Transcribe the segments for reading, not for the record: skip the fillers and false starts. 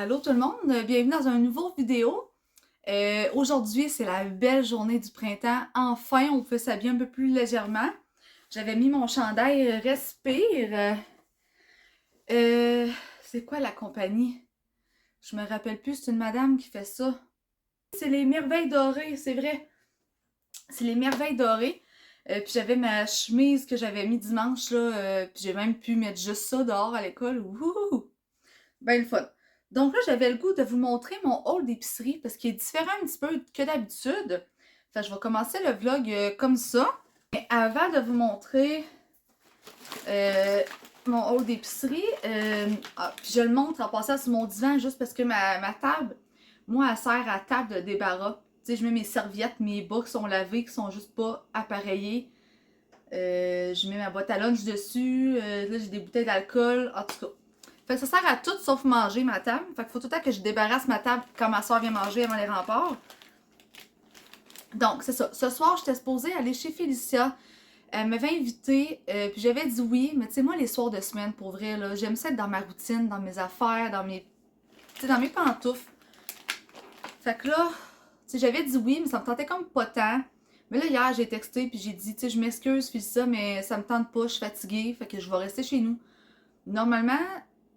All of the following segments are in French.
Allô tout le monde, bienvenue dans une nouvelle vidéo. Aujourd'hui, c'est la belle journée du printemps. Enfin, on peut s'habiller un peu plus légèrement. J'avais mis mon chandail Respire. Euh, c'est quoi la compagnie? Je me rappelle plus, c'est une madame qui fait ça. C'est les Merveilles Dorées, c'est vrai. C'est les Merveilles Dorées. Puis j'avais ma chemise que j'avais mis dimanche, là. Puis j'ai même pu mettre juste ça dehors à l'école. Wouhou! Ben le fun. Donc là, j'avais le goût de vous montrer mon haul d'épicerie parce qu'il est différent un petit peu que d'habitude. Fait que je vais commencer le vlog comme ça. Mais avant de vous montrer euh, mon haul d'épicerie, puis je le montre en passant sur mon divan juste parce que ma table, moi, elle sert à table de débarras. Tu sais, je mets mes serviettes, mes bas qui sont lavés, qui sont juste pas appareillés. Je mets ma boîte à lunch dessus. Là, j'ai des bouteilles d'alcool. En tout cas. Fait que ça sert à tout sauf manger ma table. Fait qu'il faut tout le temps que je débarrasse ma table quand ma soeur vient manger avant les remparts. Donc, c'est ça. Ce soir, j'étais supposée aller chez Félicia. Elle m'avait invitée, puis j'avais dit oui. Mais tu sais, moi, les soirs de semaine, pour vrai, là, j'aime ça être dans ma routine, dans mes affaires, dans mes pantoufles. Fait que là, tu sais, j'avais dit oui, mais ça me tentait comme pas tant. Mais là, hier, j'ai texté, puis j'ai dit, tu sais, je m'excuse, Félicia, mais ça me tente pas, je suis fatiguée. Fait que je vais rester chez nous. Normalement,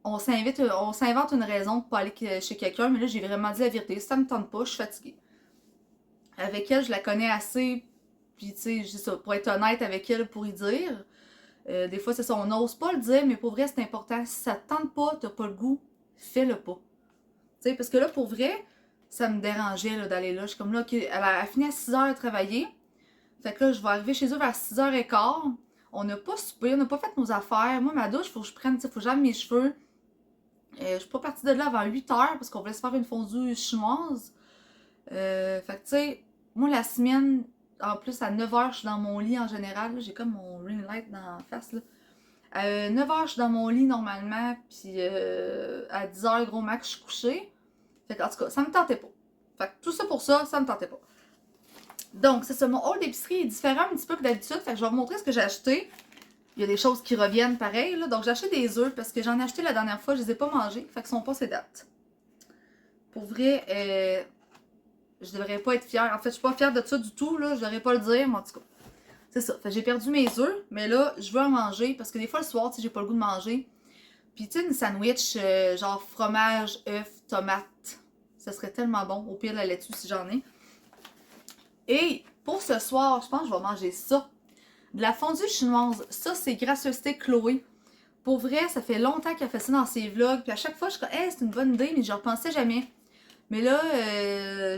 on s'invente une raison pour pas aller chez quelqu'un, mais là, j'ai vraiment dit la vérité. Ça me tente pas, je suis fatiguée. Avec elle, je la connais assez, puis tu sais, je dis ça, pour être honnête avec elle, pour y dire. Des fois, c'est ça, on n'ose pas le dire, mais pour vrai, c'est important. Si ça te tente pas, t'as pas le goût, fais-le pas. Tu sais, parce que là, pour vrai, ça me dérangeait d'aller là. Je suis comme là, ok, elle a fini à 6 h de travailler. Fait que là, je vais arriver chez eux vers 6 h 15. On n'a pas soupé, on n'a pas fait nos affaires. Moi, ma douche, faut que je prenne, faut que j'aime mes cheveux. Je suis pas partie de là avant 8 h parce qu'on voulait se faire une fondue chinoise. Fait que tu sais, moi la semaine, en plus à 9 h, je suis dans mon lit en général. J'ai comme mon ring light dans la face là. À 9 h, je suis dans mon lit normalement, puis à 10 h, gros max, je suis couchée. Fait que, en tout cas, ça me tentait pas. Fait que tout ça pour ça, ça me tentait pas. Donc, c'est ça, mon haul d'épicerie est différent un petit peu que d'habitude. Fait que je vais vous montrer ce que j'ai acheté. Il y a des choses qui reviennent pareil, là. Donc, j'ai acheté des œufs parce que j'en ai acheté la dernière fois, je les ai pas mangés. Fait qu'ils sont pas ces dates. Pour vrai, je devrais pas être fière. En fait, je suis pas fière de ça du tout, là. Je devrais pas le dire, mais en tout cas. C'est ça. Fait que j'ai perdu mes œufs, mais là, je veux en manger parce que des fois, le soir, tu sais, j'ai pas le goût de manger. Puis, tu sais, une sandwich genre fromage, œuf, tomate. Ça serait tellement bon. Au pire, la laitue si j'en ai. Et pour ce soir, je pense que je vais manger ça. De la fondue chinoise. Ça, c'est Gracieuseté Chloé. Pour vrai, ça fait longtemps qu'elle fait ça dans ses vlogs. Puis à chaque fois, je suis comme, hey, c'est une bonne idée, mais je repensais jamais. Mais là,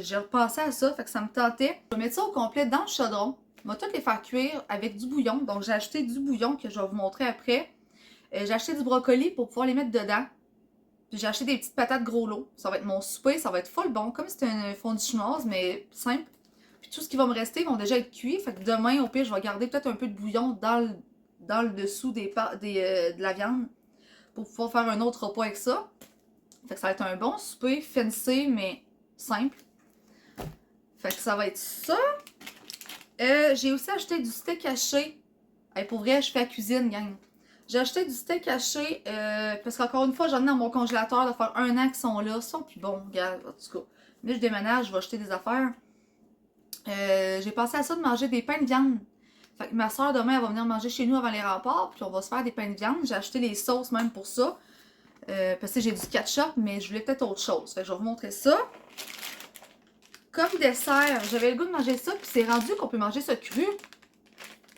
j'ai repensé à ça, fait que ça me tentait. Je vais mettre ça au complet dans le chaudron. Je vais tout les faire cuire avec du bouillon. Donc, j'ai acheté du bouillon que je vais vous montrer après. J'ai acheté du brocoli pour pouvoir les mettre dedans. Puis j'ai acheté des petites patates gros lot. Ça va être mon souper, ça va être full bon. Comme si c'était une fondue chinoise, mais simple. Puis tout ce qui va me rester vont déjà être cuits. Fait que demain, au pire, je vais garder peut-être un peu de bouillon dans le dessous de la viande pour pouvoir faire un autre repas avec ça. Fait que ça va être un bon souper, fancy, mais simple. Fait que ça va être ça. J'ai aussi acheté du steak haché. Hey, pour vrai, je fais la cuisine, gang. J'ai acheté du steak haché parce qu'encore une fois, j'en ai dans mon congélateur de faire 1 an qu'ils sont là. Ils sont plus bons, regarde, en tout cas. Mais je déménage, je vais acheter des affaires. J'ai pensé à ça de manger des pains de viande. Fait que ma soeur demain, elle va venir manger chez nous avant les remparts, puis on va se faire des pains de viande. J'ai acheté les sauces même pour ça. Parce que j'ai du ketchup, mais je voulais peut-être autre chose. Fait que je vais vous montrer ça. Comme dessert, j'avais le goût de manger ça, puis c'est rendu qu'on peut manger ça cru.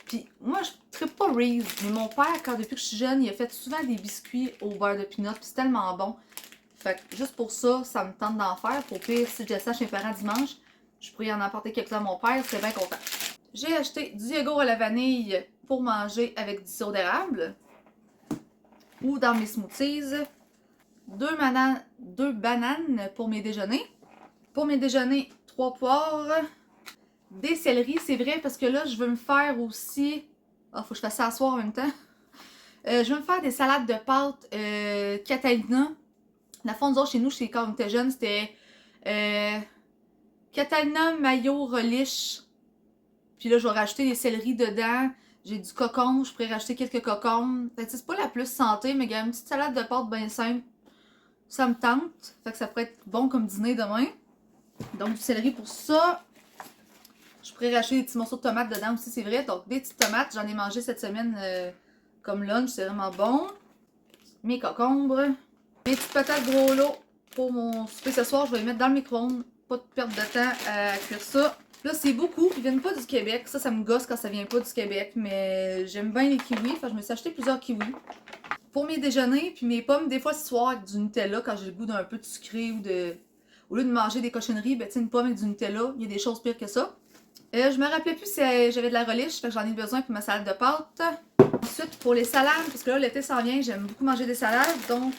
Puis moi, je trippe pas Reese, mais mon père, depuis que je suis jeune, il a fait souvent des biscuits au beurre de pinot, puis c'est tellement bon. Fait que juste pour ça, ça me tente d'en faire. Pour pire, si je descends chez mes parents dimanche, je pourrais en apporter quelques-uns à mon père, c'est bien content. J'ai acheté du yogourt à la vanille pour manger avec du sirop d'érable ou dans mes smoothies. 2 bananes pour mes déjeuners. Pour mes déjeuners, 3 poires. Des céleris, c'est vrai, parce que là, je veux me faire aussi... Ah, faut que je fasse ça à soir en même temps. Je veux me faire des salades de pâtes Catalina. La fond, nous autres, chez nous, quand on était jeunes, c'était Catalina, mayo, relish. Puis là, je vais rajouter des céleris dedans. J'ai du cocon, je pourrais rajouter quelques cocombes. Fait que c'est pas la plus santé, mais il y a une petite salade de pâtes bien simple. Ça me tente. Fait que ça pourrait être bon comme dîner demain. Donc, du céleri pour ça. Je pourrais racheter des petits morceaux de tomates dedans aussi, c'est vrai. Donc, des petites tomates. J'en ai mangé cette semaine comme lunch. C'est vraiment bon. Mes concombres. Mes petites patates gros lot pour mon souper ce soir. Je vais les mettre dans le micro-ondes. Pas de perte de temps à cuire ça. Là, c'est beaucoup. Ils viennent pas du Québec. Ça me gosse quand ça vient pas du Québec. Mais j'aime bien les kiwis. Enfin, je me suis acheté plusieurs kiwis. Pour mes déjeuners, puis mes pommes, des fois ce soir avec du Nutella, quand j'ai le goût d'un peu de sucré ou de... Au lieu de manger des cochonneries, ben tu sais, une pomme avec du Nutella, il y a des choses pires que ça. Je me rappelais plus si j'avais de la relish, fait que j'en ai besoin pour ma salade de pâtes. Ensuite, pour les salades, parce que là, l'été s'en vient, j'aime beaucoup manger des salades, donc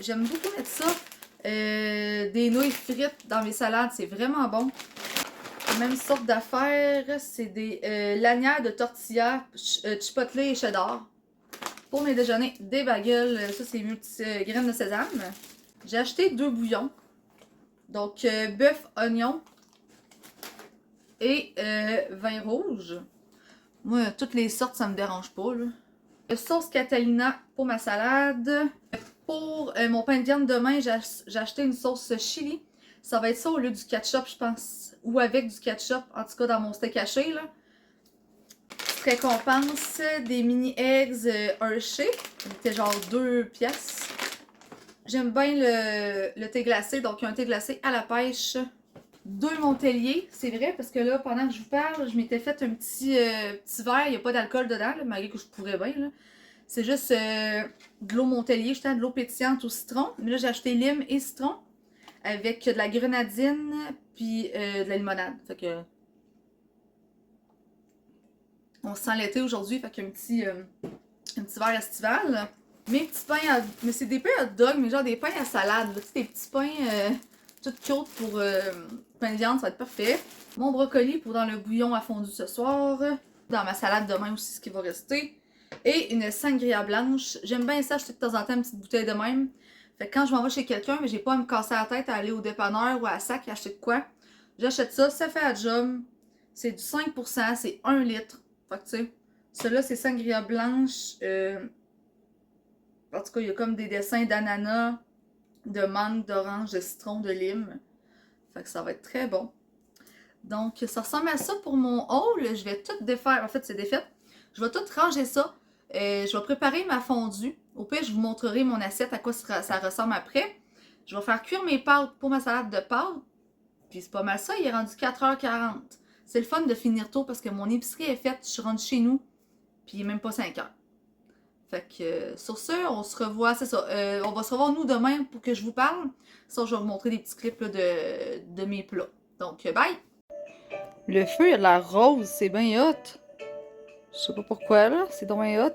j'aime beaucoup mettre ça. Des nouilles frites dans mes salades, c'est vraiment bon. La même sorte d'affaires, c'est des lanières de tortilla, chipotle et cheddar. Pour mes déjeuners, des bagels, ça c'est graines de sésame. J'ai acheté 2 bouillons. Donc, bœuf, oignon et vin rouge. Moi, toutes les sortes, ça me dérange pas, là. Sauce Catalina pour ma salade. Pour mon pain de viande demain, j'ai acheté une sauce chili. Ça va être ça au lieu du ketchup, je pense. Ou avec du ketchup, en tout cas dans mon steak haché, là. Récompense des mini eggs Hershey. C'était genre 2 pièces. J'aime bien le thé glacé, donc il y a un thé glacé à la pêche. 2 Montelier, c'est vrai, parce que là, pendant que je vous parle, je m'étais fait un petit verre, il n'y a pas d'alcool dedans, là, malgré que je pourrais bien. C'est juste de l'eau Montelier, j'étais de l'eau pétillante au citron. Mais là, j'ai acheté lime et citron avec de la grenadine puis de la limonade. Fait que on sent l'été aujourd'hui, fait qu'il y a un petit verre estival. Mes petits pains mais c'est des pains hot dog, mais genre des pains à salade. Tu sais, des petits pains tout côte pour pain de viande, ça va être parfait. Mon brocoli pour dans le bouillon à fondu ce soir. Dans ma salade demain aussi, ce qui va rester. Et une sangria blanche. J'aime bien ça, acheter de temps en temps une petite bouteille de même. Fait que quand je m'en vais chez quelqu'un, mais j'ai pas à me casser la tête à aller au dépanneur ou à la sac et acheter de quoi. J'achète ça, ça fait la job. C'est du 5%, c'est 1 litre. Fait que tu sais, celui-là c'est sangria blanche. En tout cas, il y a comme des dessins d'ananas, de mangue, d'orange, de citron, de lime. Fait que ça va être très bon. Donc, ça ressemble à ça pour mon haul. Je vais tout défaire. En fait, c'est défait. Je vais tout ranger ça. Je vais préparer ma fondue. Au pire, je vous montrerai mon assiette, à quoi ça ressemble après. Je vais faire cuire mes pâtes pour ma salade de pâtes. Puis c'est pas mal ça, il est rendu 4h40. C'est le fun de finir tôt parce que mon épicerie est faite. Je suis rendue chez nous. Puis il est même pas 5h. Fait que sur ce, on se revoit, c'est ça. On va se revoir nous demain pour que je vous parle. Ça, je vais vous montrer des petits clips là, de mes plats. Donc, bye! Le feu, il a de l'air rose, c'est bien hot. Je sais pas pourquoi, là. C'est donc bien hot.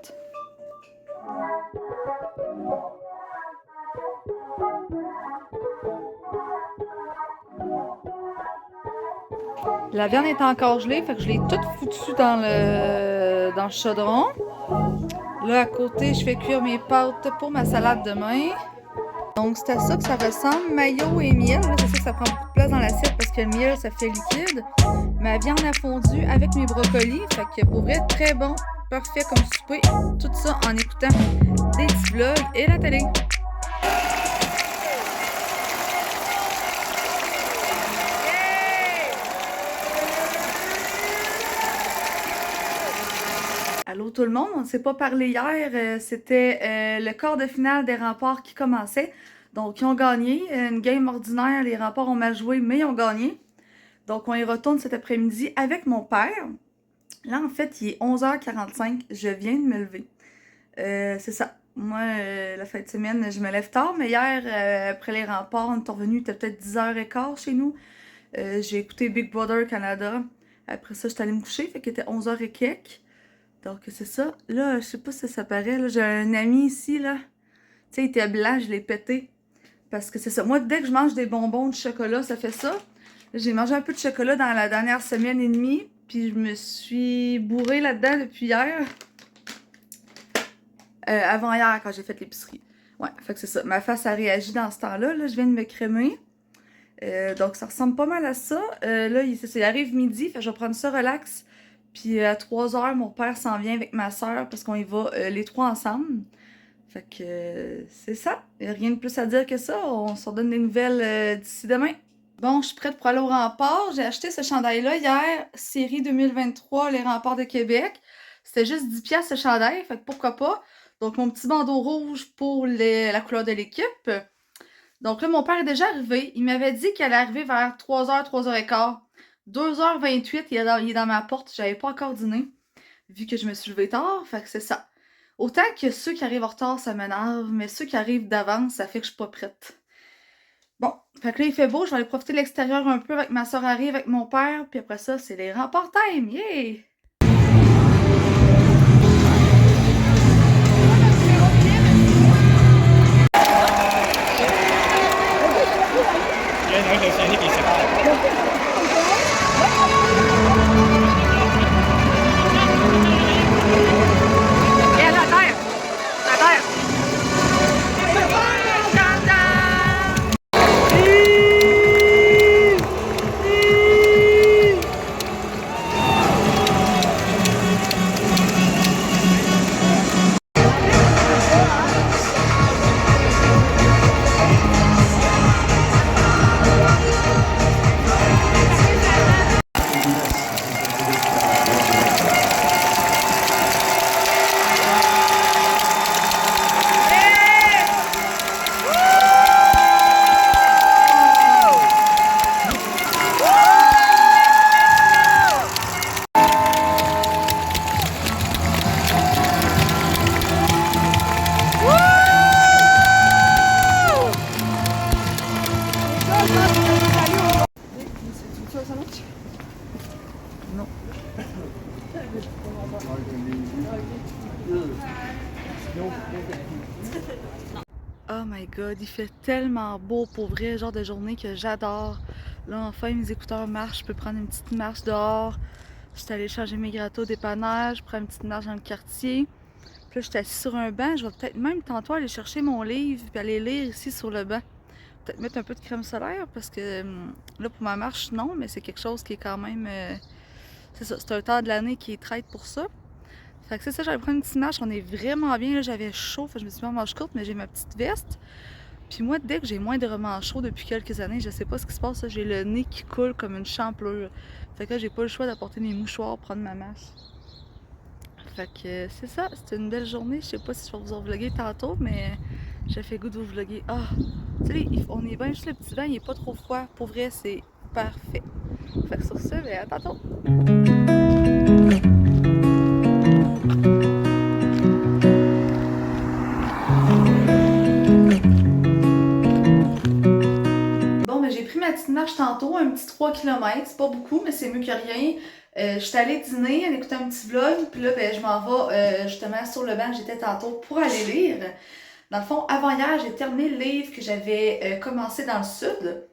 La viande est encore gelée, fait que je l'ai toute foutue dans le chaudron. Là, à côté, je fais cuire mes pâtes pour ma salade demain. Donc, c'est à ça que ça ressemble. Mayo et miel. Là, c'est ça que ça prend beaucoup de place dans l'assiette parce que le miel, ça fait liquide. Ma viande a fondu avec mes brocolis. Fait que pour vrai, très bon. Parfait comme souper. Tout ça en écoutant des petits vlogs et la télé. Allô tout le monde, on ne s'est pas parlé hier, c'était le quart de finale des Remparts qui commençait. Donc ils ont gagné, une game ordinaire, les Remparts ont mal joué, mais ils ont gagné. Donc on y retourne cet après-midi avec mon père. Là en fait il est 11h45, je viens de me lever. C'est ça, moi la fin de semaine je me lève tard, mais hier après les Remparts on est revenu, il était peut-être 10h15 chez nous. J'ai écouté Big Brother Canada, après ça j'étais allée me coucher, fait qu'il était 11h et quelques. Donc, c'est ça. Là, je sais pas si ça paraît. Là, j'ai un ami ici, là. Tu sais, il était blanc, je l'ai pété. Parce que c'est ça. Moi, dès que je mange des bonbons de chocolat, ça fait ça. J'ai mangé un peu de chocolat dans la dernière semaine et demie. Puis je me suis bourrée là-dedans depuis hier. Avant-hier, quand j'ai fait l'épicerie. Ouais, fait que c'est ça. Ma face a réagi dans ce temps-là. Là, je viens de me crémer. Donc, ça ressemble pas mal à ça. Là, il arrive midi. Fait que je vais prendre ça relax. Puis à 3h, mon père s'en vient avec ma soeur parce qu'on y va les trois ensemble. Fait que c'est ça. Y a rien de plus à dire que ça. On se redonne des nouvelles d'ici demain. Bon, je suis prête pour aller au rempart. J'ai acheté ce chandail-là hier, série 2023, les remparts de Québec. C'était juste 10$ ce chandail, fait que pourquoi pas. Donc, mon petit bandeau rouge pour la couleur de l'équipe. Donc là, mon père est déjà arrivé. Il m'avait dit qu'il allait arriver vers 3h, 3h15. 2h28, il est dans ma porte. J'avais pas encore dîné, vu que je me suis levée tard. Fait que c'est ça. Autant que ceux qui arrivent en retard, ça m'énerve, mais ceux qui arrivent d'avance, ça fait que je suis pas prête. Bon, fait que là, il fait beau. Je vais aller profiter de l'extérieur un peu avec ma soeur arrive, avec mon père. Puis après ça, c'est les remparts time. Yeah! Et la terre! La terre! Non. Oh my god, il fait tellement beau pour vrai, genre de journée que j'adore. Là, enfin, mes écouteurs marchent, je peux prendre une petite marche dehors. Je suis allée changer mes gâteaux au dépannage, prendre une petite marche dans le quartier. Puis là, je suis assise sur un banc. Je vais peut-être même tantôt aller chercher mon livre puis aller lire ici sur le banc. Peut-être mettre un peu de crème solaire parce que là, pour ma marche, non, mais c'est quelque chose qui est quand même. C'est ça, c'est un temps de l'année qui est traite pour ça. Fait que c'est ça, j'allais prendre une petite marche. On est vraiment bien. Là, j'avais chaud. Fait que je me suis mis en manche courte, mais j'ai ma petite veste. Puis moi, dès que j'ai moins de chaud depuis quelques années, je sais pas ce qui se passe, j'ai le nez qui coule comme une champlure. Fait que là, j'ai pas le choix d'apporter mes mouchoirs, prendre ma marche. Fait que c'est ça, c'était une belle journée. Je sais pas si je vais vous en vlogger tantôt, mais j'ai fait goût de vous vlogger. Ah, tu sais, on est bien, juste le petit vent, il est pas trop froid. Pour vrai, c'est parfait. Fait que sur ce, ben à tantôt. Bon, ben j'ai pris ma petite marche tantôt, un petit 3 km. C'est pas beaucoup, mais c'est mieux que rien. Je suis allée dîner, en écoutant un petit vlog, puis là, ben, je m'en vais justement sur le banc que j'étais tantôt pour aller lire. Dans le fond, avant hier, j'ai terminé le livre que j'avais commencé dans le sud.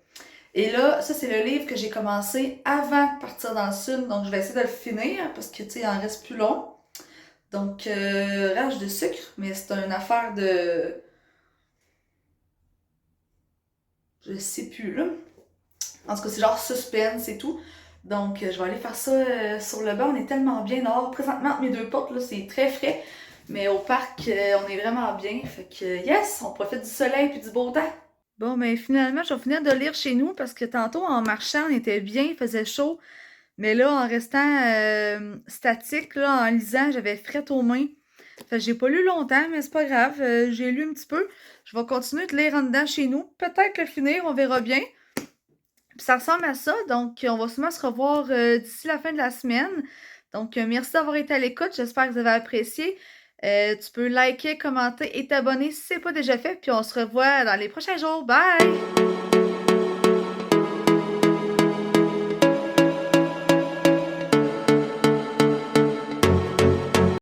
Et là, ça, c'est le livre que j'ai commencé avant de partir dans le sud. Donc, je vais essayer de le finir parce que, tu sais, il en reste plus long. Donc, rage de sucre, mais c'est une affaire de. Je sais plus, là. En tout cas, c'est genre suspense et tout. Donc, je vais aller faire ça sur le banc. On est tellement bien dehors. Présentement, mes deux portes, là, c'est très frais. Mais au parc, on est vraiment bien. Fait que, yes, on profite du soleil puis du beau temps. Bon, ben finalement, je vais finir de lire chez nous parce que tantôt, en marchant, on était bien, il faisait chaud. Mais là, en restant statique, là, en lisant, j'avais fret aux mains. Fait que j'ai pas lu longtemps, mais c'est pas grave. J'ai lu un petit peu. Je vais continuer de lire en dedans chez nous. Peut-être le finir, on verra bien. Puis ça ressemble à ça, donc on va sûrement se revoir d'ici la fin de la semaine. Donc merci d'avoir été à l'écoute, j'espère que vous avez apprécié. Tu peux liker, commenter et t'abonner si ce n'est pas déjà fait, puis on se revoit dans les prochains jours. Bye!